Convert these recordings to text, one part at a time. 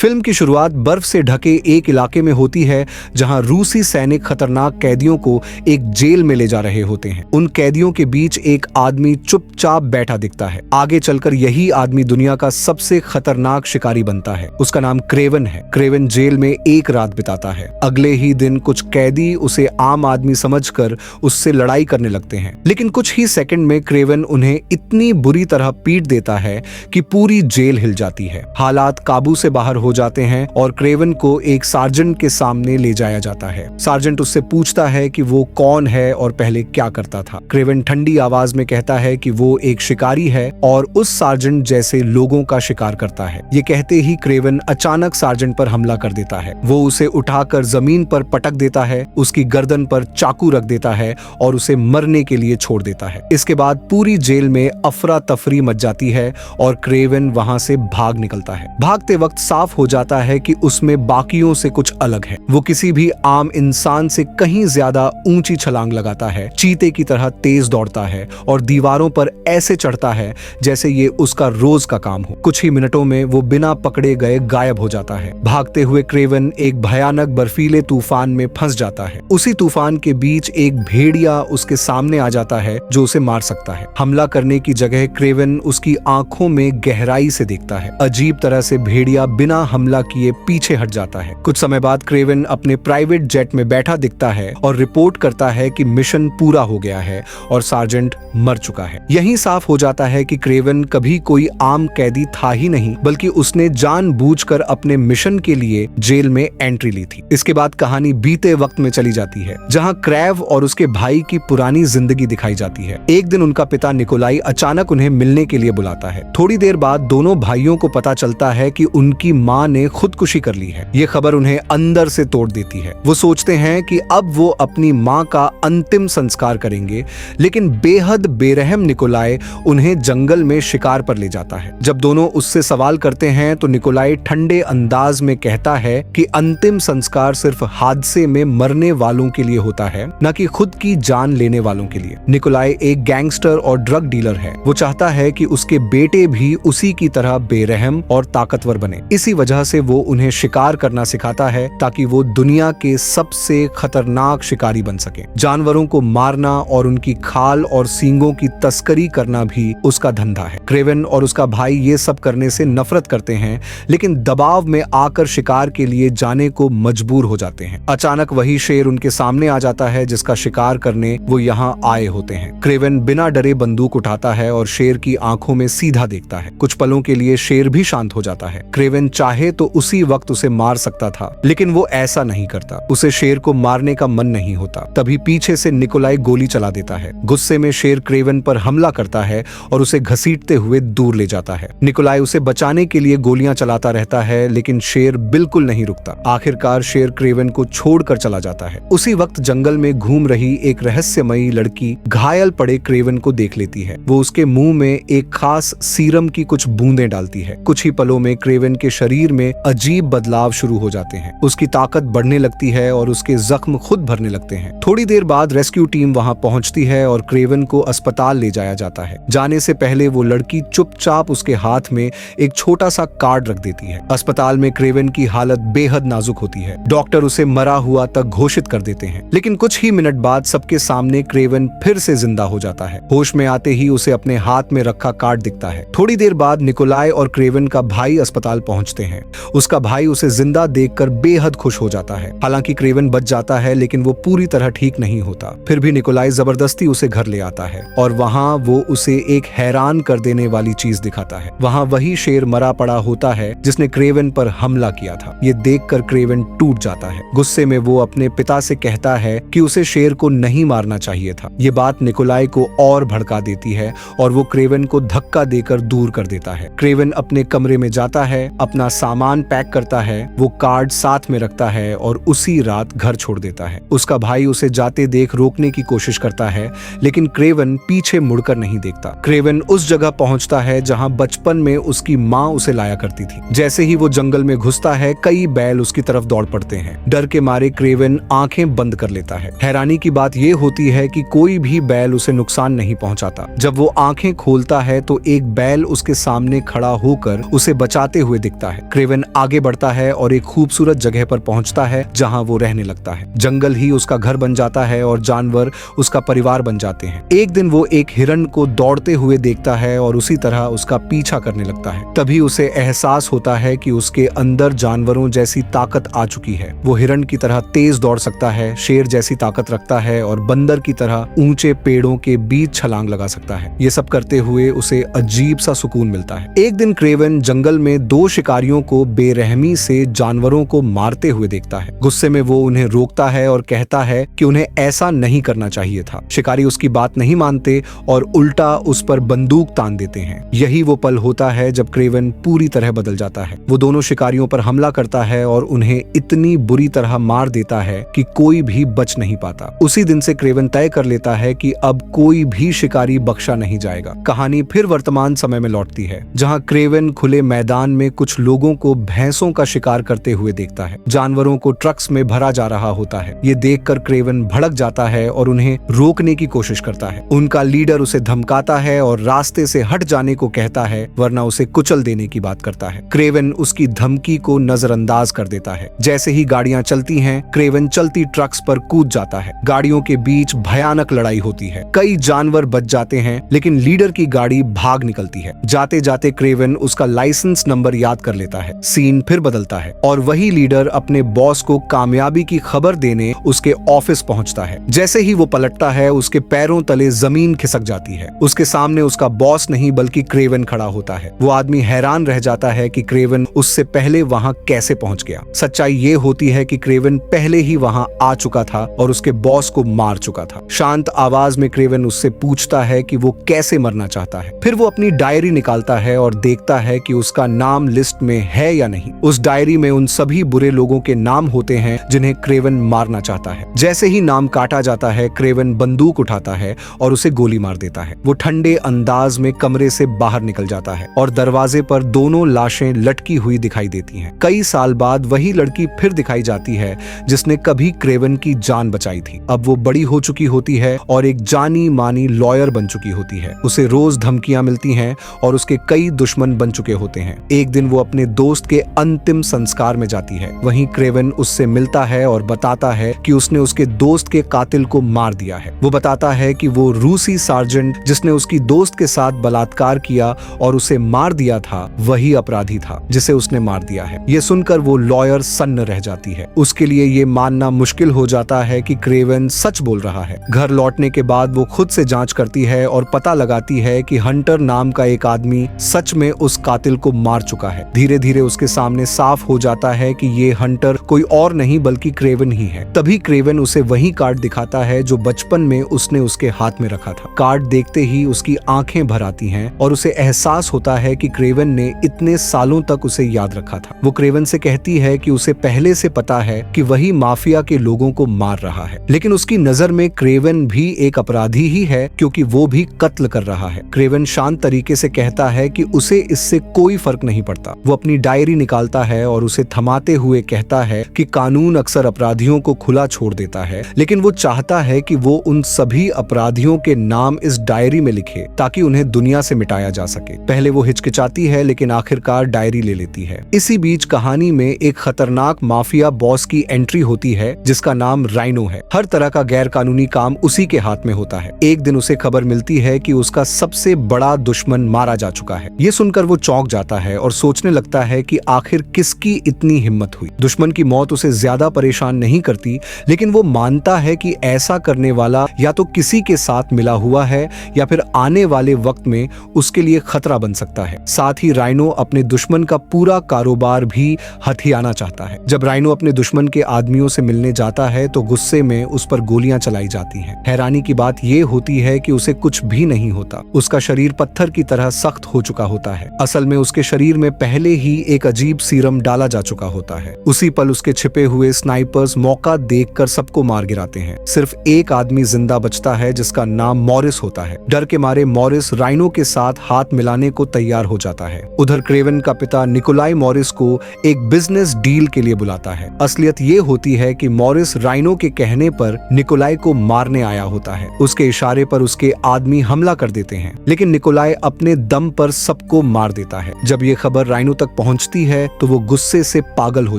Film की शुरुआत बर्फ से ढके एक इलाके में होती है जहां रूसी सैनिक खतरनाक कैदियों को एक जेल में ले जा रहे होते हैं। उन कैदियों के बीच एक आदमी चुपचाप बैठा दिखता है। आगे चलकर यही आदमी दुनिया का सबसे खतरनाक शिकारी बनता है। उसका नाम क्रेवन है। क्रेवन जेल में एक रात बिताता है। अगले ही दिन कुछ कैदी उसे आम आदमी समझकर उससे लड़ाई करने लगते हैं, लेकिन कुछ ही सेकंड में क्रेवन उन्हें इतनी बुरी तरह पीट देता है कि पूरी जेल हिल जाती है। हालात काबू से बाहर हो जाते हैं और क्रेवन को एक सार्जेंट के सामने ले जाया जाता है। सार्जेंट उससे पूछता है कि वो कौन है और पहले क्या करता था। क्रेवन ठंडी आवाज में कहता है कि वो एक शिकारी है और उस सार्जेंट जैसे लोगों का शिकार करता है। ये कहते ही क्रेवन अचानक सार्जेंट पर हमला कर देता है। वो उसे उठाकर जमीन पर पटक देता है, उसकी गर्दन पर चाकू रख देता है और उसे मरने के लिए छोड़ देता है। इसके बाद पूरी जेल में अफरा तफरी मच जाती है और क्रेवन वहां से भाग निकलता है। भागते वक्त साफ हो जाता है कि उसमें बाकियों से कुछ अलग है। वो किसी भी आम इंसान से कहीं ज्यादा ऊंची छलांग लगाता है, चीते की तरह तेज दौड़ता है और दीवारों पर ऐसे चढ़ता है जैसे ये उसका रोज का काम हो। कुछ ही मिनटों में वो बिना पकड़े गए गायब हो जाता है। भागते हुए क्रेवन एक भयानक बर्फीले तूफान में फंस जाता है। उसी तूफान के बीच एक भेड़िया उसके सामने आ जाता है जो उसे मार सकता है। हमला करने की जगह क्रेवन उसकी आंखों में गहराई से देखता है। अजीब तरह से भेड़िया बिना हमला किए पीछे हट जाता है। कुछ समय बाद क्रेवन अपने प्राइवेट जेट में बैठा दिखता है और रिपोर्ट करता है कि मिशन पूरा हो गया है और सार्जेंट मर चुका है। यही साफ हो जाता है कि क्रेवन कभी कोई आम कैदी था ही नहीं, बल्कि उसने जानबूझकर अपने मिशन के लिए जेल में एंट्री ली थी। इसके बाद कहानी बीते वक्त में चली जाती है, जहां क्रैव और उसके भाई की पुरानी जिंदगी दिखाई जाती है। एक दिन उनका पिता निकोलाई अचानक उन्हें मिलने के लिए बुलाता है। थोड़ी देर बाद दोनों भाइयों को पता चलता है कि उनकी माँ ने खुदकुशी कर ली है। ये खबर उन्हें अंदर से तोड़ देती है। वो सोचते हैं कि अब वो अपनी माँ का अंतिम संस्कार करेंगे, लेकिन बेहद बेरहम निकोलाई उन्हें जंगल में शिकार पर ले जाता है। जब दोनों उससे सवाल करते हैं तो निकोलाई ठंडे अंदाज में कहता है कि अंतिम संस्कार सिर्फ हादसे में मरने वालों के लिए होता है, न कि खुद की जान लेने वालों के लिए। निकोलाई एक गैंगस्टर और ड्रग डीलर है। वो चाहता है कि उसके बेटे भी उसी की तरह बेरहम और ताकतवर बने। इसी वजह से वो उन्हें शिकार करना सिखाता है ताकि वो दुनिया के सबसे खतरनाक शिकारी बन सके। जानवरों को मारना और उनकी खाल और सींगों की तस्करी करना भी उसका धंधा है। क्रेवन और उसका भाई ये सब करने से नफरत करते हैं, लेकिन दबाव में आकर शिकार के लिए जाने को मजबूर हो जाते हैं। अचानक वही शेर उनके सामने आ जाता है जिसका शिकार करने वो यहाँ आए होते हैं। क्रेवन बिना डरे बंदूक उठाता है और शेर की आंखों में सीधा देखता है। कुछ पलों के लिए शेर भी शांत हो जाता है। क्रेवन चाहे तो उसी वक्त उसे मार सकता था, लेकिन वो ऐसा नहीं करता। उसे शेर को मारने का मन नहीं होता। तभी पीछे से निकोलाई गोली चला देता है। गुस्से में शेर क्रेवन पर हमला करता है और उसे घसीटते हुए दूर ले जाता है। निकोलाई उसे बचाने के लिए गोलियां चलाता रहता है, लेकिन शेर बिल्कुल नहीं रुकता। आखिरकार शेर क्रेवन को छोड़कर चला जाता है। उसी वक्त जंगल में घूम रही एक रहस्यमयी लड़की घायल पड़े क्रेवन को देख लेती है। वो उसके मुंह में एक खास सीरम की कुछ बूंदें डालती है। कुछ ही पलों में क्रेवन के शरीर में अजीब बदलाव शुरू हो जाते हैं। उसकी ताकत बढ़ने लगती है और उसके जख्म खुद भरने लगते हैं। थोड़ी देर बाद रेस्क्यू टीम वहां पहुंचती है और क्रेवन को अस्पताल ले जाया जाता है। जाने से पहले वो लड़की चुपचाप उसके हाथ में एक छोटा सा कार्ड रख देती है। अस्पताल में क्रेवन की हालत बेहद नाजुक होती है। डॉक्टर उसे मरा हुआ तक घोषित कर देते हैं, लेकिन कुछ ही मिनट बाद सबके सामने क्रेवन फिर से जिंदा हो जाता है। होश में आते ही उसे अपने हाथ में रखा कार्ड दिखता है। थोड़ी देर बाद निकोलाई और क्रेवन का भाई अस्पताल पहुंचते हैं। उसका भाई उसे जिंदा देखकर बेहद खुश हो जाता है। हालांकि क्रेवन बच जाता है, लेकिन वो पूरी तरह ठीक नहीं होता। फिर भी निकोलाई जबरदस्ती उसे घर ले आता है और वहाँ वो उसे एक हैरान कर देने वाली चीज दिखाता है। वहाँ वही शेर मरा पड़ा होता है जिसने क्रेवन पर हमला किया था। ये देखकर क्रेवन टूट जाता है। गुस्से में वो अपने पिता से कहता है कि उसे शेर को नहीं मारना चाहिए था। ये बात निकोलाई को और भड़का देती है और वो क्रेवन को धक्का देकर दूर कर देता है। क्रेवन अपने कमरे में जाता है, अपना सामान पैक करता है, वो कार्ड साथ में रखता है और उसी रात घर छोड़ देता है। उसका भाई उसे जाते देख रोकने की कोशिश करता है, लेकिन क्रेवन पीछे मुड़कर नहीं देखता। क्रेवन उस जगह पहुंचता है जहां बचपन में उसकी माँ उसे लाया करती थी। जैसे ही वो जंगल में घुसता है, कई बैल उसकी तरफ दौड़ पड़ते हैं। डर के मारे क्रेवन आंखें बंद कर लेता है। हैरानी की बात ये होती है कि कोई भी बैल उसे नुकसान नहीं पहुंचाता। जब वो आंखें खोलता है तो एक बैल उसके सामने खड़ा होकर उसे बचाते हुए दिखता है। क्रेवन आगे बढ़ता है और एक खूबसूरत जगह पर पहुंचता है जहां वो रहने लगता है। जंगल ही उसका घर बन जाता है और जानवर उसका परिवार बन जाते हैं। एक दिन वो एक हिरण को दौड़ते हुए देखता है और उसी तरह उसका पीछा करने लगता है। तभी उसे एहसास होता है कि उसके अंदर जानवरों जैसी ताकत आ चुकी है। वो हिरण की तरह तेज दौड़ सकता है, शेर जैसी ताकत रखता है और बंदर की तरह ऊंचे पेड़ों के बीच छलांग लगा सकता है। ये सब करते हुए उसे अजीब सा सुकून मिलता है। एक दिन क्रेवन जंगल में दो शिकारियों को बेरहमी से जानवरों को मारते हुए देखता है। गुस्से में वो उन्हें रोकता है और कहता है कि उन्हें ऐसा नहीं करना चाहिए था। शिकारी उसकी बात नहीं मानते और उल्टा उस पर बंदूक तान देते हैं। यही वो पल होता है जब क्रेवन पूरी तरह बदल जाता है। वो दोनों शिकारियों पर हमला करता है और उन्हें इतनी बुरी तरह मार देता है कि कोई भी बच नहीं पाता। उसी दिन से क्रेवन तय कर लेता है कि अब कोई भी शिकारी बख्शा नहीं जाएगा। कहानी फिर वर्तमान समय में लौटती है, जहां क्रेवन खुले मैदान में कुछ लोगों को भैंसों का शिकार करते हुए देखता है। जानवरों को ट्रक्स में भरा जा रहा होता है। ये देखकर क्रेवन भड़क जाता है और उन्हें रोकने की कोशिश करता है। उनका लीडर उसे धमकाता है और रास्ते से हट जाने को कहता है, वरना उसे कुचल देने की बात करता है। क्रेवन उसकी धमकी को नजरअंदाज कर देता है। जैसे ही गाड़ियां चलती हैं, क्रेवन चलती ट्रक्स पर कूद जाता है। गाड़ियों के बीच भयानक लड़ाई होती है। कई जानवर बच जाते हैं, लेकिन लीडर की गाड़ी भाग निकलती है। जाते जाते क्रेवन उसका लाइसेंस नंबर याद कर लेता है। सीन फिर बदलता है और वही लीडर अपने बॉस को कामयाबी की खबर देने उसके ऑफिस पहुंचता है। जैसे ही वो पलटता है, उसके पैरों तले जमीन खिसक जाती है। उसके सामने उसका बॉस नहीं बल्कि क्रेवन खड़ा होता है। वो आदमी हैरान रह जाता है कि क्रेवन उससे पहले वहां कैसे पहुंच गया। सच्चाई ये होती है कि क्रेवन पहले ही वहां आ चुका था और उसके बॉस को मार चुका था। शांत आवाज में क्रेवन उससे पूछता है कि वो कैसे मरना चाहता है। फिर वो अपनी डायरी निकालता है और देखता है कि उसका नाम लिस्ट में है या नहीं। उस डायरी में उन सभी बुरे लोगों के नाम होते हैं जिन्हें क्रेवन मारना चाहता है। जैसे ही नाम काटा जाता है, क्रेवन बंदूक उठाता है और उसे गोली मार देता है। वो ठंडे अंदाज में कमरे से बाहर निकल जाता है और दरवाजे पर दोनों लाशें लटकी हुई दिखाई देती हैं। कई साल बाद वही लड़की फिर दिखाई जाती है जिसने कभी क्रेवन की जान बचाई थी। अब वो बड़ी हो चुकी होती है और एक जानी मानी लॉयर बन चुकी होती है। उसे रोज धमकियां मिलती हैं और उसके कई दुश्मन बन चुके होते हैं। एक दिन वो अपने दोस्त के अंतिम संस्कार में जाती है। वहीं क्रेवन उससे मिलता है और बताता है कि उसने उसके दोस्त के कातिल को मार दिया है। वो बताता है कि वो रूसी सार्जेंट जिसने उसकी दोस्त के साथ बलात्कार किया और उसे मार दिया था, वही अपराधी था जिसे उसने मार दिया है। ये सुनकर वो लॉयर सन्न रह जाती है। उसके लिए ये मानना मुश्किल हो जाता है कि क्रेवन सच बोल रहा है। घर लौटने के बाद वो खुद से जांच करती है और पता लगाती है कि हंटर नाम का एक आदमी सच में उस कातिल को मार चुका है। धीरे धीरे उसके सामने साफ हो जाता है कि ये हंटर कोई और नहीं बल्कि क्रेवन ही है। तभी क्रेवन उसे वही कार्ड दिखाता है जो बचपन में उसने उसके हाथ में रखा था। कार्ड देखते ही उसकी आंखें भर आती हैं और उसे एहसास होता है कि क्रेवन ने इतने सालों तक उसे याद रखा था। वो क्रेवन से कहती है कि उसे पहले से पता है कि वही माफिया के लोगों को मार रहा है, लेकिन उसकी नजर में क्रेवन भी एक अपराधी ही है क्योंकि वो भी कत्ल कर रहा है। क्रेवन शांत तरीके से कहता है कि उसे इससे कोई फर्क नहीं पड़ता। वो अपनी डायरी निकालता है और उसे थमाते हुए कहता है कि कानून अक्सर अपराधियों को खुला छोड़ देता है, लेकिन वो चाहता है कि वो उन सभी अपराधियों के नाम इस डायरी में लिखे ताकि उन्हें दुनिया से मिटाया जा सके। पहले वो हिचकिचाती है, लेकिन आखिरकार डायरी ले लेती है। इसी बीच कहानी में एक खतरनाक माफिया बॉस की एंट्री होती है जिसका नाम राइनो है। हर तरह का गैर कानूनी काम उसी के हाथ में होता है। एक दिन उसे खबर मिलती है कि उसका सबसे बड़ा दुश्मन मारा जा चुका है। ये सुनकर वो चौंक जाता है और सोचने लगता है कि आखिर किसकी इतनी हिम्मत हुई। दुश्मन की मौत उसे ज्यादा परेशान नहीं करती, लेकिन वो मानता है कि ऐसा करने वाला या तो किसी के साथ मिला हुआ है या फिर आने वाले वक्त में उसके लिए खतरा बन सकता है। साथ ही राइनो अपने दुश्मन का पूरा कारोबार भी हथियाना चाहता है। जब राइनो अपने दुश्मन के आदमियों से मिलने जाता है तो गुस्से में उस पर गोलियां चलाई जाती हैं। हैरानी की बात यह होती है कि उसे कुछ भी नहीं होता। उसका शरीर पत्थर की तरह सख्त हो चुका होता है। असल में उसके शरीर में पहले ही एक अजीब सीरम डाला जा चुका होता है। उसी पल उसके छिपे हुए स्नाइपर्स मौका देखकर सबको मार गिराते हैं। सिर्फ एक आदमी जिंदा बचता है जिसका नाम मॉरिस होता है। डर के मारे मॉरिस राइनो के साथ हाथ मिलाने को तैयार हो जाता है। उधर क्रेवन का पिता निकोलाई मॉरिस को एक बिजनेस डील के लिए बुलाता है। असलियत ये होती है कि मॉरिस राइनो के कहने पर निकोलाई को मारने आया होता है। उसके इशारे पर उसके आदमी हमला कर देते हैं, लेकिन निकोलाई अपने दम पर सबको मार देता है। जब ये खबर राइनो तक पहुंचती है तो वो गुस्से से पागल हो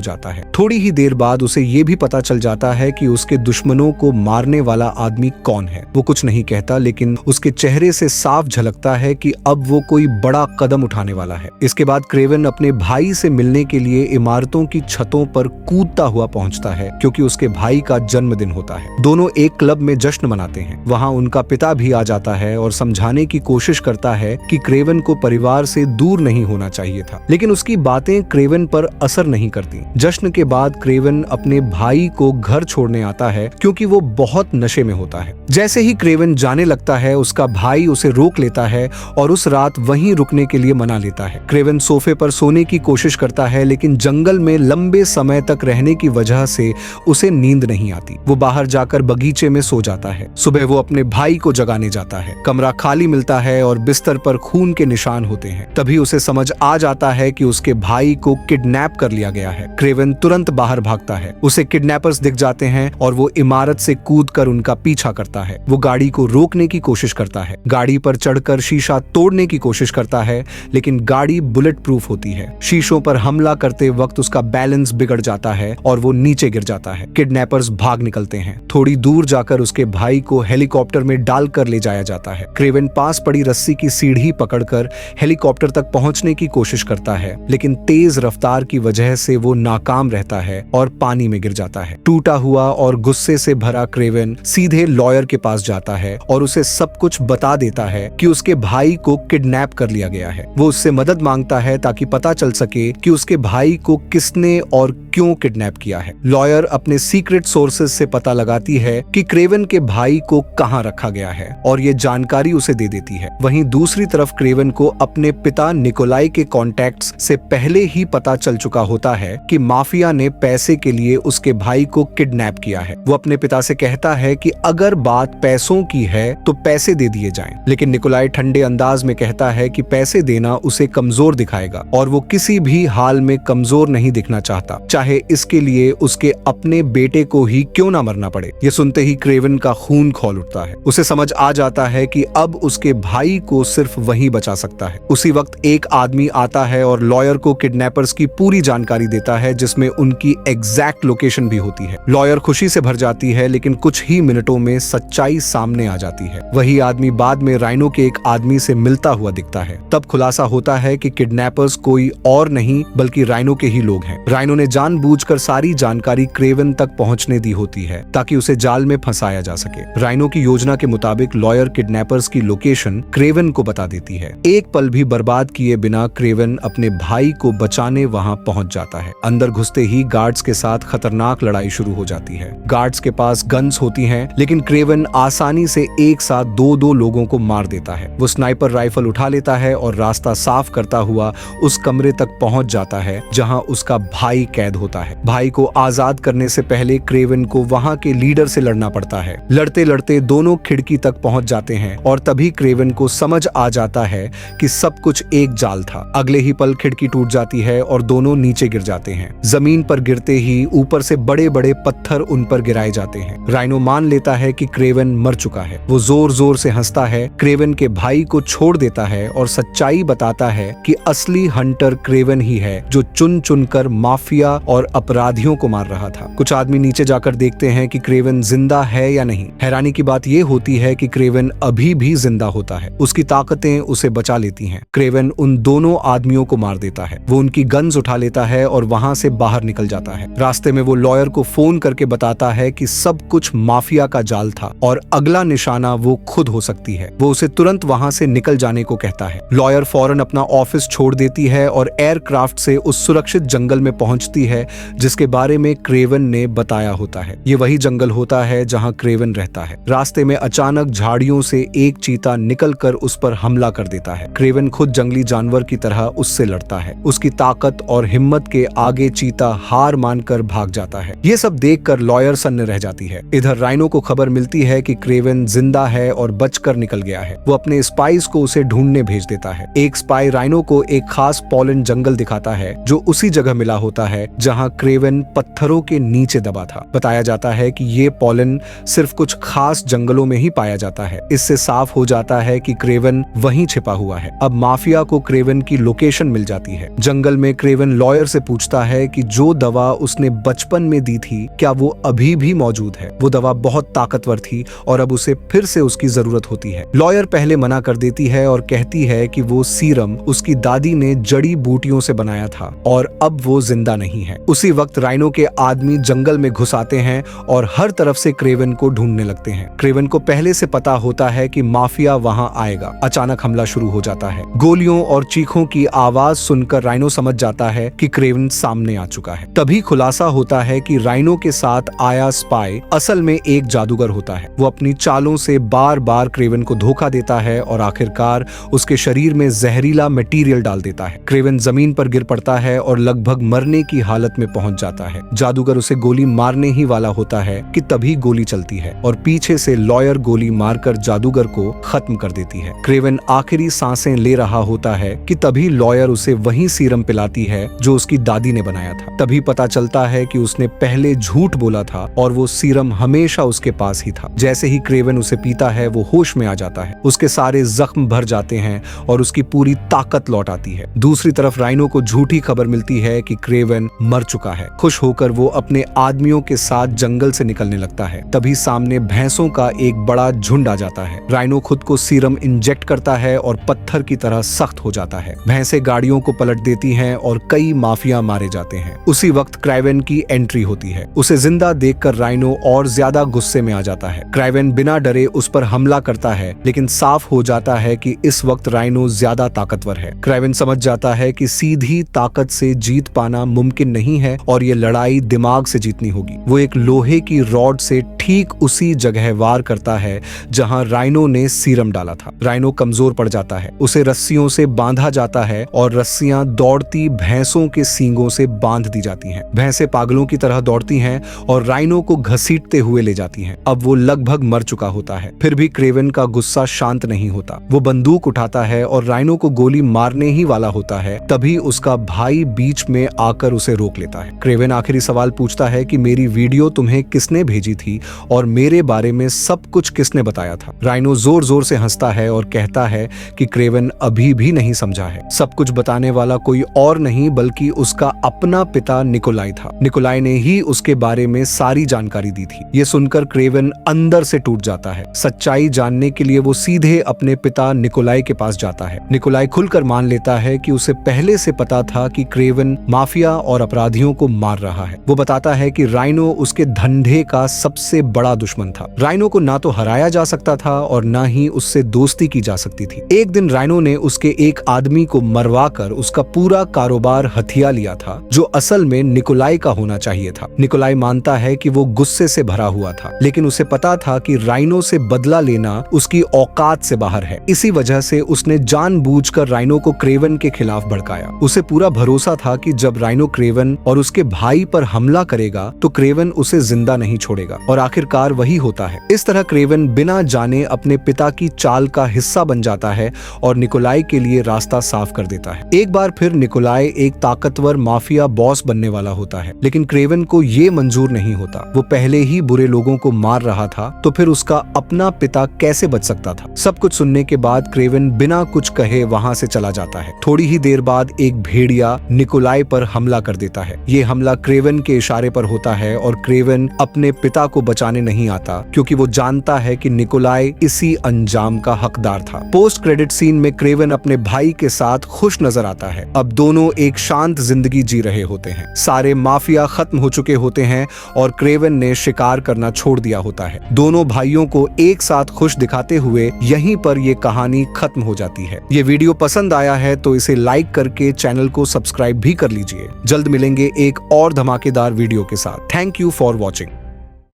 जाता है। थोड़ी ही देर बाद उसे ये भी पता चल जाता है कि उसके दुश्मनों को मारने वाला आदमी कौन है। वो कुछ नहीं कहता, लेकिन उसके चेहरे से साफ झलकता है कि अब वो कोई बड़ा कदम उठाने वाला है। इसके बाद क्रेवन अपने भाई से मिलने के लिए इमारतों की छतों पर कूदता हुआ पहुंचता है, क्योंकि उसके भाई का जन्मदिन होता है। दोनों एक क्लब में जश्न मनाते हैं। वहां उनका पिता भी आ जाता है और समझाने की कोशिश करता है कि क्रेवन को परिवार से दूर नहीं होना चाहिए था, लेकिन उसकी बातें क्रेवन पर असर नहीं करती। जश्न के बाद क्रेवन अपने भाई को घर छोड़ने आता है, क्योंकि वो बहुत नशे में होता है। जैसे ही क्रेवन जाने लगता है, उसका भाई उसे रोक लेता है और उस रात वहीं रुकने के लिए मना लेता है। क्रेवन सोफे पर सोने की कोशिश करता है, लेकिन जंगल में लंबे समय तक रहने की वजह से उसे नींद नहीं आती। वो बाहर जाकर बगीचे में सो जाता है। सुबह वो अपने भाई को जगाने जाता है। कमरा खाली मिलता है और बिस्तर पर खून के निशान होते हैं। तभी उसे समझ आ जाता है कि उसके भाई को किडनैप कर लिया गया है। क्रेवन तुरंत बाहर भागता है। उसे किडनैपर्स दिख जाते हैं और वो इमारत से कूदकर उनका पीछा करता है। वो गाड़ी को रोकने की कोशिश करता है, गाड़ी पर चढ़कर शीशा तोड़ने की कोशिश करता है, लेकिन गाड़ी बुलेट प्रूफ होती है। शीशों पर हमला करते वक्त उसका बैलेंस बिगड़ जाता है और वो नीचे गिर जाता है। किडनैपर्स भाग निकलते हैं। थोड़ी दूर जाकर उसके भाई को हेलीकॉप्टर में डालकर ले जाया जाता है। क्रेवन पास पड़ी रस्सी की सीढ़ी पकड़कर हेलीकॉप्टर तक पहुंचने की कोशिश करता है, लेकिन तेज रफ्तार की वजह से वो नाकाम रहता है और पानी में गिर जाता है। टूटा हुआ और गुस्से से भरा क्रेवन सीधे लॉयर के पास जाता है और उसे सब कुछ बता देता है कि उसके भाई को किडनैप कर लिया गया है। वो उससे मदद मांगता है ताकि पता चल सके कि उसके भाई को किसने और क्यों किडनैप किया है। लॉयर अपने सीक्रेट सोर्सेज से पता लगाती है कि क्रेवन के भाई को कहां रखा गया है और ये जानकारी उसे दे देती है। वहीं दूसरी तरफ क्रेवन को अपने पिता निकोलाई के कॉन्टैक्ट्स से पहले ही पता चल चुका होता है कि माफिया ने पैसे के लिए उसके भाई को किडनैप किया है। वो अपने पिता से कहता है कि अगर बात पैसों की है तो पैसे दे दिए जाएं, लेकिन निकोलाई ठंडे अंदाज में कहता है कि पैसे देना उसे कमजोर दिखाएगा और वो किसी भी हाल में कमजोर नहीं दिखना चाहता, चाहे इसके लिए उसके अपने बेटे को ही क्यों ना मरना पड़े। ये सुनते ही क्रेवन का खून खौल उठता है। उसे समझ आ जाता है कि अब उसके भाई को सिर्फ वही बचा सकता है। उसी वक्त एक आदमी आता है और लॉयर को किडनैपर्स की पूरी जानकारी देता है, जिसमें उनकी एग्जैक्ट लोकेशन भी होती है। लॉयर खुशी से भर जाती है, लेकिन कुछ ही मिनटों में सच्चाई सामने आ जाती है। वही आदमी बाद में राइनो के एक आदमी से मिलता हुआ दिखता है। तब खुलासा होता है कि किडनैपर्स कोई और नहीं बल्कि राइनो के ही लोग हैं। राइनो ने जानबूझकर सारी जानकारी क्रेवन तक पहुंचने दी होती है ताकि उसे जाल में फंसाया जा सके। राइनो की योजना के मुताबिक लॉयर किडनैपर्स की लोकेशन क्रेवन को बता देती है। एक पल भी बर्बाद किए बिना क्रेवन अपने भाई को बचाने वहां पहुंच जाता है। अंदर घुसते ही गार्ड्स के साथ खतरनाक लड़ाई शुरू हो जाती है। गार्ड्स के पास गन्स होती हैं, लेकिन क्रेवन आसानी से एक साथ दो लोगों को मार देता है। वो स्नाइपर राइफल उठा लेता है और रास्ता साफ करता हुआ उस कमरे तक पहुंच जाता है जहां उसका भाई कैद होता है। भाई को आजाद करने से पहले क्रेवन को वहां के लीडर से लड़ना पड़ता है। लड़ते लड़ते दोनों खिड़की तक पहुंच जाते हैं और तभी क्रेवन को समझ आ जाता है कि सब कुछ एक जाल था। अगले ही पल खिड़की टूट जाती है और दोनों नीचे गिर जाते हैं। जमीन पर गिरते ही ऊपर से बड़े बड़े पत्थर उन पर गिराए जाते हैं। राइनो मान लेता है कि क्रेवन मर चुका है। वो जोर जोर से हंसता है, क्रेवन के भाई को छोड़ देता है और सच्चाई बताता है कि असली हंटर क्रेवन ही है, जो चुन चुनकर माफिया और अपराधियों को मार रहा था। कुछ आदमी नीचे जाकर देखते हैं कि क्रेवन जिंदा है या नहीं। हैरानी की बात यह होती है कि क्रेवन अभी भी जिंदा होता है। उसकी ताकतें उसे बचा लेती हैं। क्रेवन उन दोनों आदमियों को मार देता है। वो उनकी गन्स उठा लेता है और वहां से बाहर निकल जाता है। रास्ते में वो लॉयर को फोन करके बताता है कि सब कुछ माफिया का जाल था और अगला निशाना वो खुद हो सकती है। वो उसे तुरंत वहां से निकल जाने को कहता है। लॉयर फौरन अपना ऑफिस छोड़ देती है और एयरक्राफ्ट से उस सुरक्षित जंगल में पहुंचती है जिसके बारे में क्रेवन ने बताया होता है। ये वही जंगल होता है जहां क्रेवन रहता है। रास्ते में अचानक झाड़ियों से एक चीता निकलकर उस पर हमला कर देता है। क्रेवन खुद जंगली जानवर की तरह उससे लड़ता है। उसकी ताकत और हिम्मत के आगे चीता हार मानकर भाग जाता है। ये सब देखकर लॉयर सन्न रह जाती है। इधर राइनो को खबर मिलती है कि क्रेवन जिंदा है और बचकर निकल गया है। वो अपने स्पाइस को उसे ढूंढने भेज देता है। एक स्पाई राइनो को एक खास पोलन जंगल दिखाता है जो उसी जगह मिला होता है जहां जहां क्रेवन पत्थरों के नीचे दबा था। बताया जाता है कि ये पॉलन सिर्फ कुछ खास जंगलों में ही पाया जाता है। इससे साफ हो जाता है कि क्रेवन वहीं छिपा हुआ है। अब माफिया को क्रेवन की लोकेशन मिल जाती है। जंगल में क्रेवन लॉयर से पूछता है कि जो दवा उसने बचपन में दी थी क्या वो अभी भी मौजूद है। वो दवा बहुत ताकतवर थी और अब उसे फिर से उसकी जरूरत होती है। लॉयर पहले मना कर देती है और कहती है कि वो सीरम उसकी दादी ने जड़ी बूटियों से बनाया था और अब वो जिंदा नहीं है। उसी वक्त राइनो के आदमी जंगल में घुस आते हैं और हर तरफ से क्रेवन को ढूंढने लगते हैं। क्रेवन को पहले से पता होता है कि माफिया वहां आएगा। अचानक हमला शुरू हो जाता है। गोलियों और चीखों की आवाज सुनकर राइनो समझ जाता है कि क्रेवन सामने आ चुका है। तभी खुलासा होता है कि राइनो के साथ आया स्पाई असल में एक जादूगर होता है। वो अपनी चालों से बार बार क्रेवन को धोखा देता है और आखिरकार उसके शरीर में जहरीला मटेरियल डाल देता है। क्रेवन जमीन पर गिर पड़ता है और लगभग मरने की हालत में पहुंच जाता है। जादूगर उसे गोली मारने ही वाला होता है कि तभी गोली चलती है और पीछे से लॉयर गोली मारकर जादूगर को खत्म कर देती है। क्रेवन आखिरी सांसें ले रहा होता है कि तभी लॉयर उसे वही सीरम पिलाती है जो उसकी दादी ने बनाया था। तभी पता चलता है कि उसने पहले झूठ बोला था और वो सीरम हमेशा उसके पास ही था। जैसे ही क्रेवन उसे पीता है वो होश में आ जाता है। उसके सारे जख्म भर जाते हैं और उसकी पूरी ताकत लौट आती है। दूसरी तरफ राइनो को झूठी खबर मिलती है कि क्रेवन मर चुका है। खुश होकर वो अपने आदमियों के साथ जंगल से निकलने लगता है। तभी सामने भैंसों का एक बड़ा झुंड आ जाता है। राइनो खुद को सीरम इंजेक्ट करता है और पत्थर की तरह सख्त हो जाता है। भैंसें गाड़ियों को पलट देती हैं और कई माफिया मारे जाते हैं। उसी वक्त क्रेवन की एंट्री होती है। उसे जिंदा देखकर राइनो और ज्यादा गुस्से में आ जाता है। क्रेवन बिना डरे उस पर हमला करता है, लेकिन साफ हो जाता है कि इस वक्त राइनो ज्यादा ताकतवर है। क्रेवन समझ जाता है कि सीधी ताकत से जीत पाना मुमकिन नहीं है और ये लड़ाई दिमाग से जीतनी होगी। वो एक लोहे की रॉड से ठीक उसी जगह वार करता है जहां राइनो ने सीरम डाला था। राइनो कमजोर पड़ जाता है। उसे रस्सियों से बांधा जाता है और रस्सियां दौड़ती भैंसों के सींगों से बांध दी जाती हैं। भैंसें पागलों की तरह दौड़ती हैं और राइनो को घसीटते हुए ले जाती हैं। अब वो लगभग मर चुका होता है। फिर भी क्रेवन का गुस्सा शांत नहीं होता। वो बंदूक उठाता है और राइनो को गोली मारने ही वाला होता है। तभी उसका भाई बीच में आकर उसे रोक लेता है। क्रेवन आखिरी सवाल पूछता है कि मेरी वीडियो तुम्हें किसने भेजी थी और मेरे बारे में सब कुछ किसने बताया था। राइनो जोर जोर से हंसता है और कहता है कि क्रेवन अभी भी नहीं समझा है। सब कुछ बताने वाला कोई और नहीं बल्कि उसका अपना पिता निकोलाई था। निकोलाई ने ही उसके बारे में सारी जानकारी दी थी। ये सुनकर क्रेवन अंदर से टूट जाता है। सच्चाई जानने के लिए वो सीधे अपने पिता निकोलाई के पास जाता है। निकोलाई खुलकर मान लेता है कि उसे पहले से पता था कि क्रेवन माफिया और अपराधियों को मार रहा है। वो बताता है कि राइनो उसके धंधे का सबसे बड़ा दुश्मन था। राइनो को ना तो हराया जा सकता था और ना ही उससे दोस्ती की जा सकती थी। एक दिन राइनो ने उसके एक आदमी को मरवाकर उसका पूरा कारोबार हथिया लिया था, जो असल में निकोलाई का होना चाहिए था। निकोलाई मानता है कि वो गुस्से से भरा हुआ था, लेकिन उसे पता था कि राइनो से बदला लेना उसकी औकात से बाहर है। इसी वजह से उसने जानबूझकर राइनो को क्रेवन के खिलाफ भड़काया। उसे पूरा भरोसा था कि जब राइनो क्रेवन और उसके भाई पर हमला करेगा तो क्रेवन उसे जिंदा नहीं छोड़ेगा और आखिरकार वही होता है। इस तरह क्रेवन बिना जाने अपने पिता की चाल का हिस्सा बन जाता है और निकोलाई के लिए रास्ता साफ कर देता है। एक बार फिर निकोलाई एक ताकतवर माफिया बॉस बनने वाला होता है, लेकिन क्रेवन को ये मंजूर नहीं होता। वो पहले ही बुरे लोगों को मार रहा था, तो फिर उसका अपना पिता कैसे बच सकता था। सब कुछ सुनने के बाद क्रेवन बिना कुछ कहे वहां से चला जाता है। थोड़ी ही देर बाद एक भेड़िया निकोलाई पर हमला कर देता है। ये हमला क्रेवन के इशारे पर होता है और क्रेवन अपने पिता को बचाने नहीं आता, क्योंकि वो जानता है कि निकोलाई इसी अंजाम का हकदार था। पोस्ट क्रेडिट सीन में क्रेवन अपने भाई के साथ खुश नजर आता है। अब दोनों एक शांत जिंदगी जी रहे होते हैं। सारे माफिया खत्म हो चुके होते हैं और क्रेवन ने शिकार करना छोड़ दिया होता है। दोनों भाइयों को एक साथ खुश दिखाते हुए यहीं पर ये कहानी खत्म हो जाती है। ये वीडियो पसंद आया है तो इसे लाइक करके चैनल को सब्सक्राइब भी कर लीजिए। जल्द मिलेंगे एक और धमाकेदार वीडियो के साथ। Thank you for watching.